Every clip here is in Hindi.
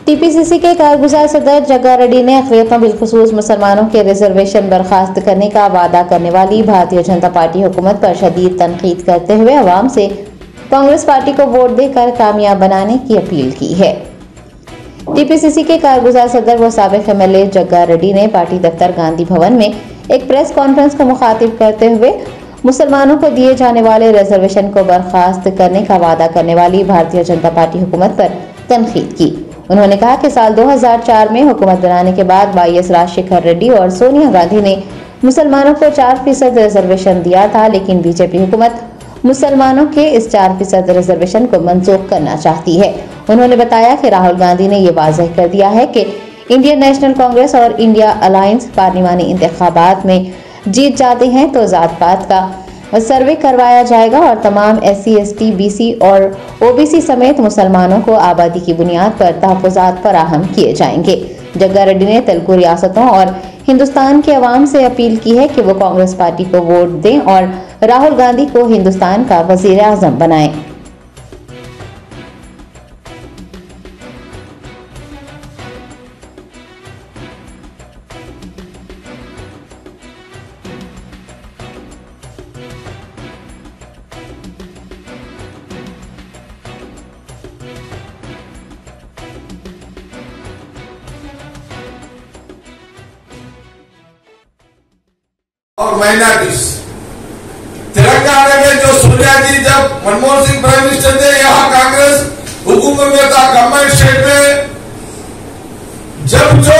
टीपीसीसी के कारगुजार सदर जग्गा रेड्डी ने अक़लियतों बिलखुसूस मुसलमानों के रिजर्वेशन बर्खास्त करने का वादा करने वाली भारतीय जनता पार्टी हुकूमत पर शदीद तनकीद करते हुए अवाम से कांग्रेस पार्टी को वोट देकर कामयाब बनाने की अपील की है। टीपीसीसी के कारगुजार सदर व साबिक एमएलए जग्गा रेड्डी ने पार्टी दफ्तर गांधी भवन में एक प्रेस कॉन्फ्रेंस को मुखातिब करते हुए मुसलमानों को दिए जाने वाले रिजर्वेशन को बर्खास्त करने का वादा करने वाली भारतीय जनता पार्टी हुकूमत पर तनकीद की। उन्होंने कहा कि साल 2004 में हुकूमत बनाने के बाद वाईएस राजशेखर रेड्डी और सोनिया गांधी ने मुसलमानों को 4% रिजर्वेशन दिया था, लेकिन बीजेपी हुकूमत मुसलमानों के इस 4% रिजर्वेशन को मंसूख करना चाहती है। उन्होंने बताया कि राहुल गांधी ने ये वाज़ेह कर दिया है कि इंडियन नेशनल कांग्रेस और इंडिया अलायंस पार्लिमानी इंतखाबात में जीत जाते हैं तो जात पात का सर्वे करवाया जाएगा और तमाम SC, ST, BC और OBC समेत मुसलमानों को आबादी की बुनियाद पर तहफ़्फ़ुज़ात फराहम किए जाएंगे। जग्गा रेड्डी ने तेलुगु रियासतों और हिंदुस्तान के अवाम से अपील की है कि वो कांग्रेस पार्टी को वोट दें और राहुल गांधी को हिंदुस्तान का वज़ीर आज़म बनाएं। और माइनॉरिटीज तेलंगाना में जो सोनिया जी जब मनमोहन सिंह प्राइम मिनिस्टर थे, यहाँ कांग्रेस हुकूमत में था, कंबाइंड स्टेट में जब जो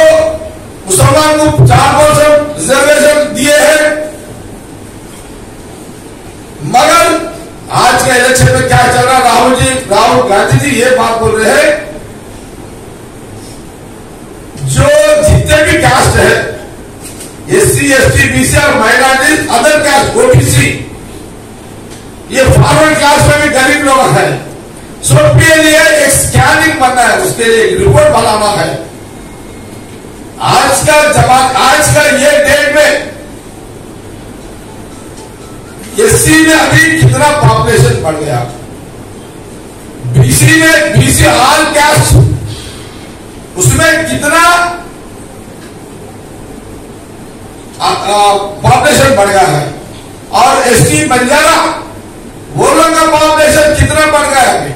मुसलमान को 4% रिजर्वेशन दिए हैं, मगर आज के इलेक्शन में क्या चल रहा, राहुल गांधी जी ये बात बोल रहे हैं जो जितने भी कास्ट है SC, ST, BC और माइनॉरिटीज, अदर कास्ट OBC, ये फॉरवर्ड क्लास में भी गरीब लोग हैं। सबके लिए एक स्कैनिंग बनना है, उसके लिए एक रिपोर्ट बनाना है। आज का ये डेट में SC में अभी कितना पॉपुलेशन बढ़ गया, BC ऑल कास्ट उसमें कितना पॉपुलेशन बढ़ गया है, और ST बंजारा वो लोग का पॉपुलेशन कितना बढ़ गया है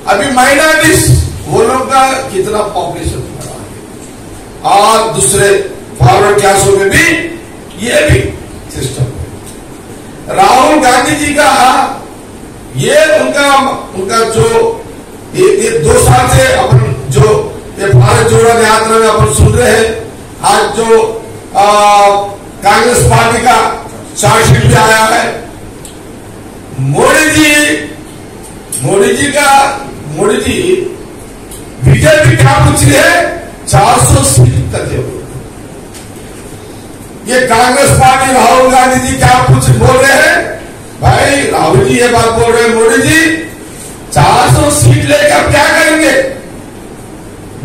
अभी माइनॉरिटीज वो लोग का कितना पॉपुलेशन बढ़ा है, और दूसरे फॉरवर्ड क्लासों में भी ये भी सिस्टम है। राहुल गांधी जी का ये उनका जो ये 2 साल से अपन जो ये भारत जोड़ो यात्रा में अपन सुन रहे हैं, आज जो कांग्रेस पार्टी का चार्जशीट भी आया है, मोदी जी बीजेपी क्या पूछ रही है, 400 सीट तक है। ये कांग्रेस पार्टी राहुल गांधी जी क्या बोल रहे हैं, भाई राहुल जी ये बात बोल रहे हैं, मोदी जी 400 सीट लेकर क्या करेंगे,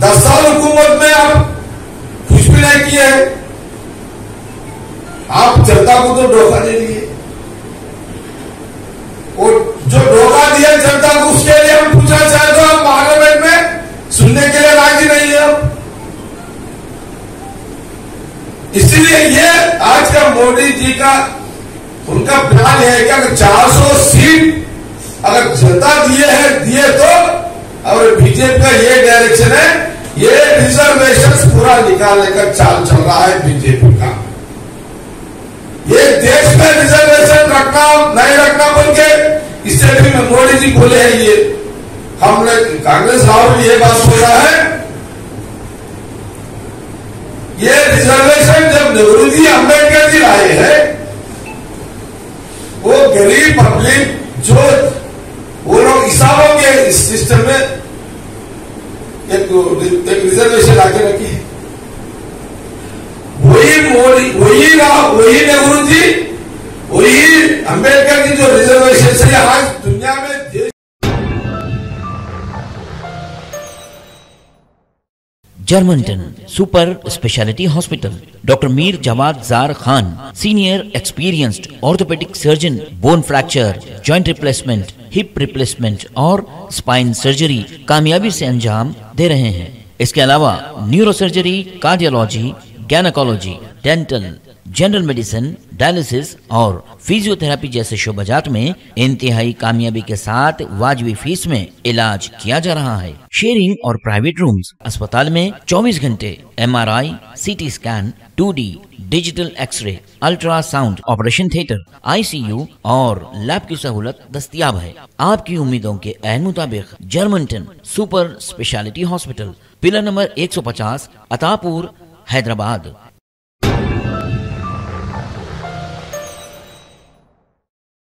10 साल हुकूमत में आप कुछ भी नहीं किए, आप जनता को तो धोखा दे दिए, और जो धोखा दिया जनता को उसके लिए हम पूछना चाहे तो हम पार्लियामेंट में सुनने के लिए राजी नहीं है। इसीलिए ये आज का मोदी जी का उनका प्लान है कि अगर 400 सीट अगर जनता दिए तो, और बीजेपी का ये डायरेक्शन है, ये रिजर्वेशन पूरा निकालने का चाल चल रहा है बीजेपी का। ये देश में रिजर्वेशन रखना नहीं रखना बोल के इससे भी मोदी जी बोले हैं, ये हमने कांग्रेस राहुल ये बात बोल रहा है, ये रिजर्वेशन जब नेहरू जी अम्बेडकर जी लाए हैं, वो गरीब पब्लिक जो वो लोग हिसाबों के इस सिस्टम में एक रिजर्वेशन लाके रखी है। वही नेहरू जी, वही अम्बेडकर की जो रिजर्वेशन से आज दुनिया में Germanten super speciality hospital, doctor Mir Jawad Jar Khan, senior experienced orthopaedic surgeon, bone fracture, joint replacement, hip replacement और स्पाइन सर्जरी कामयाबी से अंजाम दे रहे हैं। इसके अलावा neuro surgery, cardiology, gynaecology, dental, general medicine, dialysis और फिजियोथेरेपी जैसे शोबाजात में इंतहाई कामयाबी के साथ वाजिबी फीस में इलाज किया जा रहा है। शेयरिंग और प्राइवेट रूम्स, अस्पताल में 24 घंटे MRI, CT scan, 2D digital x ray, ultrasound, operation theatre, ICU और लैब की सहूलत दस्तयाब है। आपकी उम्मीदों के ऐन मुताबिक Germanten super speciality hospital, pillar number 150, Attapur, Hyderabad.